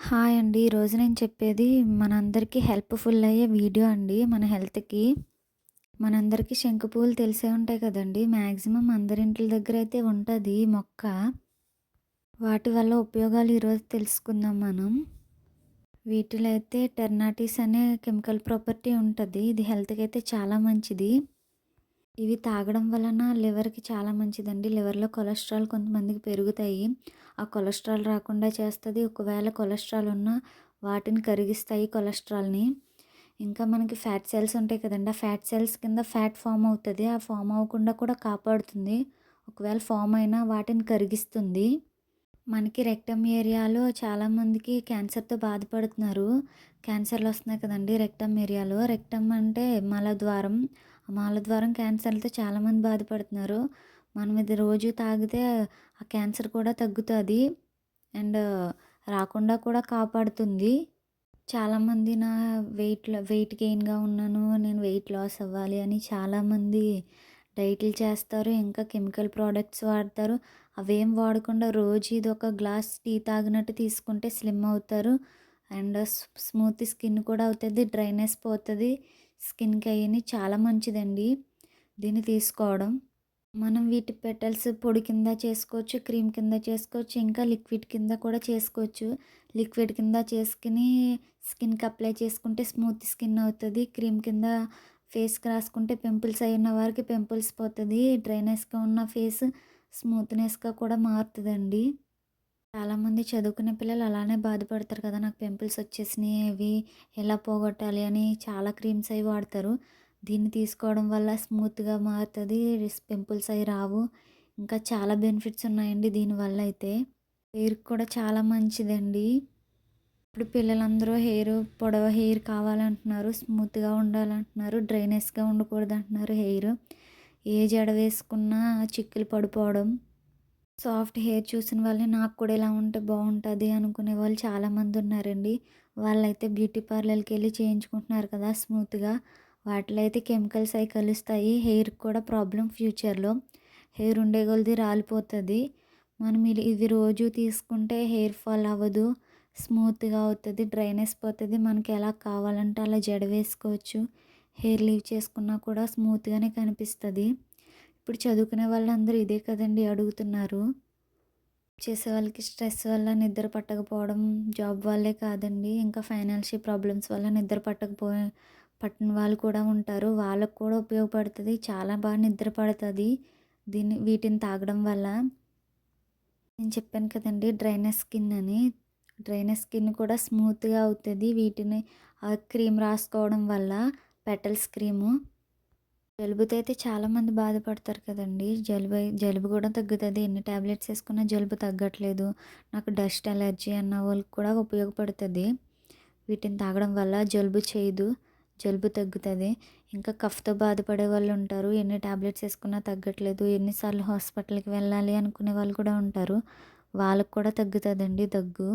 Hi అండి. ఈరోజు నేను చెప్పేది మనందరికీ హెల్ప్‌ఫుల్ అయ్యే వీడియో అండి. మన హెల్త్‌కి. మనందరికీ శంకు పువ్వులు తెలిసే ఉంటాయి కదండీ! మాక్సిమం అందరింట్ల దగ్గరైతే ఉంటది ఈ మొక్క. వాటి వల్ల ఉపయోగాలు ఈరోజు తెలుసుకుందాం మనం. వీటిలో అయితే టెర్నాటిస్ అనే కెమికల్ ప్రాపర్టీ ఉంటది. ఇది హెల్త్‌కి అయితే చాలా మంచిది. ఇవి తాగడం వలన లివర్‌కి చాలా మంచిదండి. లివర్‌లో కొలెస్ట్రాల్ కొంతమందికి పెరుగుతాయి. ఆ కొలెస్ట్రాల్ రాకుండా చేస్తది. ఒకవేళ కొలెస్ట్రాల్ ఉన్నా వాటిని కరిగిస్తాయి కొలెస్ట్రాల్‌ని. ఇంకా మనకి ఫ్యాట్ సెల్స్ ఉంటాయి కదండీ! ఆ ఫ్యాట్ సెల్స్ కింద ఫ్యాట్ ఫార్మ్ అవుతది. ఆ ఫార్మ్ అవ్వకుండా కూడా కాపాడుతుంది. ఒకవేళ ఫార్మ్ అయినా వాటిని కరిగిస్తుంది. మనకి రెక్టమ్ ఏరియాలో చాలామందికి క్యాన్సర్‌తో బాధపడుతున్నారు. క్యాన్సర్‌లు వస్తున్నాయి కదండీ! రెక్టమ్ ఏరియాలో. రెక్టమ్ అంటే మలద్వారం. ఆ మలద్వారం క్యాన్సర్‌లతో చాలామంది బాధపడుతున్నారు. మనం ఇది రోజు తాగితే ఆ క్యాన్సర్ కూడా తగ్గుతది. అండ్ రాకుండా కూడా కాపాడుతుంది. చాలామంది వెయిట్ గెయిన్‌గా ఉన్నాను. నేను వెయిట్ లాస్ అవ్వాలి అని చాలామంది డైట్‌లు చేస్తారు. ఇంకా కెమికల్ ప్రొడక్ట్స్ వాడతారు. అవేం వాడకుండా రోజు ఇదొక గ్లాస్ టీ తాగినట్టు తీసుకుంటే స్లిమ్ అవుతారు. అండ్ స్మూత్ స్కిన్ కూడా అవుతది. డ్రైనెస్ పోతది. స్కిన్‌కి అయ్యని చాలా మంచిదండి దీన్ని తీసుకోవడం. మనం వీటి పెటల్స్ పొడి కింద చేసుకోవచ్చు. క్రీమ్ కింద చేసుకోవచ్చు. ఇంకా లిక్విడ్ కింద కూడా చేసుకోవచ్చు. లిక్విడ్ కింద చేసుకొని స్కిన్‌కి అప్లై చేసుకుంటే స్మూత్ స్కిన్ అవుతది. క్రీమ్ కింద ఫేస్‌కి రాసుకుంటే పింపుల్స్ అయి ఉన్న వారికి పింపుల్స్ పోతది. డ్రైనెస్‌గా ఉన్న ఫేస్ స్మూత్‌నెస్‌గా కూడా మారుతదండి. చాలామంది చదువుకునే పిల్లలు అలానే బాధపడతారు కదా! నాకు పింపుల్స్ వచ్చేసినాయి. అవి ఎలా పోగొట్టాలి అని చాలా క్రీమ్స్ అవి వాడతారు. దీన్ని తీసుకోవడం వల్ల స్మూత్‌గా మారుతది. పింపుల్స్ అవి రావు. ఇంకా చాలా బెనిఫిట్స్ ఉన్నాయండి దీనివల్ల అయితే. హెయిర్‌కి కూడా చాలా మంచిదండి. ఇప్పుడు పిల్లలందరూ పొడవు హెయిర్ కావాలంటున్నారు. స్మూత్‌గా ఉండాలంటున్నారు. డ్రైనెస్‌గా ఉండకూడదంటున్నారు హెయిర్. ఏ జడ వేసుకున్నా చిక్కులు పడిపోవడం. సాఫ్ట్ హెయిర్ చూసిన వాళ్ళే నాకు కూడా ఇలా ఉంటే బాగుంటుంది అనుకునే వాళ్ళు చాలామంది ఉన్నారండి. వాళ్ళైతే బ్యూటీ పార్లర్‌కి వెళ్ళి చేయించుకుంటున్నారు కదా స్మూత్‌గా. వాటిలో అయితే కెమికల్స్ అవి కలుస్తాయి. హెయిర్‌కి కూడా ప్రాబ్లమ్ ఫ్యూచర్‌లో. హెయిర్ ఉండే కొలది రాలిపోతది. మనం ఇవి రోజు తీసుకుంటే హెయిర్ ఫాల్ అవ్వదు. స్మూత్‌గా అవుతది. డ్రైనెస్ పోతది. మనకి ఎలా కావాలంటే అలా జడ వేసుకోవచ్చు. హెయిర్ లీవ్ చేసుకున్నా కూడా స్మూత్‌గానే కనిపిస్తది. ఇప్పుడు చదువుకునే వాళ్ళందరూ ఇదే కదండీ అడుగుతున్నారు. చేసే వాళ్ళకి స్ట్రెస్ వల్ల నిద్ర పట్టకపోవడం, జాబ్ వల్లే కాదండి. ఇంకా ఫైనాన్షియల్ ప్రాబ్లమ్స్ వల్ల నిద్ర పట్టని వాళ్ళు కూడా ఉంటారు. వాళ్ళకి కూడా ఉపయోగపడుతది. చాలా బాగా నిద్ర పడతది. వీటిని తాగడం వల్ల. నేను చెప్పాను కదండీ డ్రైనెస్ స్కిన్ అని. డ్రైనెస్ స్కిన్ కూడా స్మూత్‌గా అవుతది. వీటిని క్రీమ్ రాసుకోవడం వల్ల పెటల్స్ క్రీము. జలుబుతో అయితే చాలామంది బాధపడతారు కదండీ! జలుబు కూడా తగ్గుతది. ఎన్ని టాబ్లెట్స్ ఏసుకున్నా జలుబు తగ్గట్లేదు. నాకు డస్ట్ అలర్జీ అన్న వాళ్ళకి కూడా ఉపయోగపడుతది. వీటిని తాగడం వల్ల జలుబు చేయదు. జలుబు తగ్గుతది. ఇంకా కఫ్‌తో బాధపడే వాళ్ళు ఉంటారు. ఎన్ని టాబ్లెట్స్ ఏసుకున్నా తగ్గట్లేదు. ఎన్నిసార్లు హాస్పిటల్‌కి వెళ్ళాలి అనుకునే వాళ్ళు కూడా ఉంటారు. వాళ్ళకి కూడా తగ్గుతదండి దగ్గు.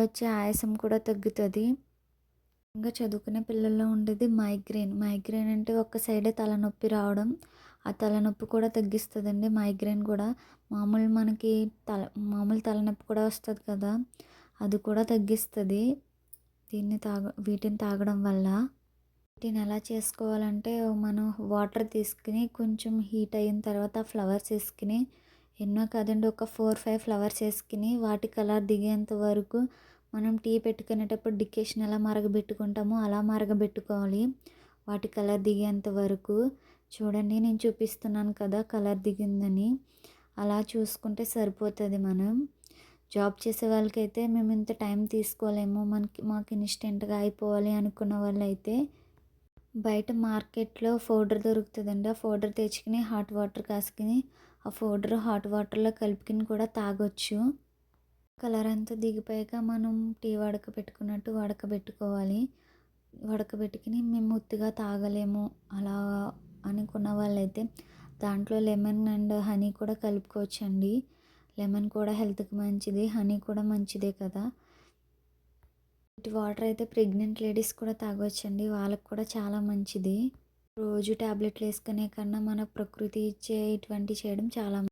వచ్చే ఆయాసం కూడా తగ్గుతది. ఇంకా చదువుకునే పిల్లల్లో ఉండేది మైగ్రేన్. మైగ్రేన్ అంటే ఒక సైడే తలనొప్పి రావడం. ఆ తలనొప్పి కూడా తగ్గిస్తదండి మైగ్రేన్ కూడా. మనకి మామూలు తలనొప్పి కూడా వస్తది కదా! అది కూడా తగ్గిస్తది. వీటిని తాగడం వల్ల. వీటిని ఎలా చేసుకోవాలంటే మనం వాటర్ తీసుకొని కొంచెం హీట్ అయిన తర్వాత ఫ్లవర్స్ ఏసుకొని ఎన్నో కాదండి ఒక 4, 5 ఫ్లవర్స్ ఏసుకొని వాటి కలర్ దిగేంత వరకు మనం టీ పెట్టుకునేటప్పుడు డికాషన్ ఎలా మరగబెట్టుకుంటామో అలా మరగబెట్టుకోవాలి. వాటి కలర్ దిగేంత వరకు. చూడండి నేను చూపిస్తున్నాను కదా కలర్ దిగిందని. అలా చూసుకుంటే సరిపోతది మనం. జాబ్ చేసే వాళ్ళకైతే మేము ఇంత టైం తీసుకోలేము. మాకు ఇన్‌స్టెంట్‌గా అయిపోవాలి అనుకున్న వాళ్ళైతే బయట మార్కెట్‌లో పౌడర్ దొరుకుతదండి. ఆ పౌడర్ తెచ్చుకొని హాట్ వాటర్ కాసుకొని ఆ పౌడర్ హాట్ వాటర్‌లో కలుపుకొని కూడా తాగొచ్చు. కలర్ అంతా దిగిపోయాక మనం టీ వడకబెట్టుకోవాలి. వడకబెట్టుకొని మేము ఉత్తిగా తాగలేము అలా అనుకున్న వాళ్ళైతే దాంట్లో లెమన్ అండ్ హనీ కూడా కలుపుకోవచ్చండి. లెమన్ కూడా హెల్త్‌కి మంచిది. హనీ కూడా మంచిదే కదా! ఇటు వాటర్ అయితే ప్రెగ్నెంట్ లేడీస్ కూడా తాగొచ్చండి. వాళ్ళకి కూడా చాలా మంచిది. రోజు టాబ్లెట్లు వేసుకునే కన్నా మన ప్రకృతి ఇచ్చే ఇటువంటివి చేయడం చాలా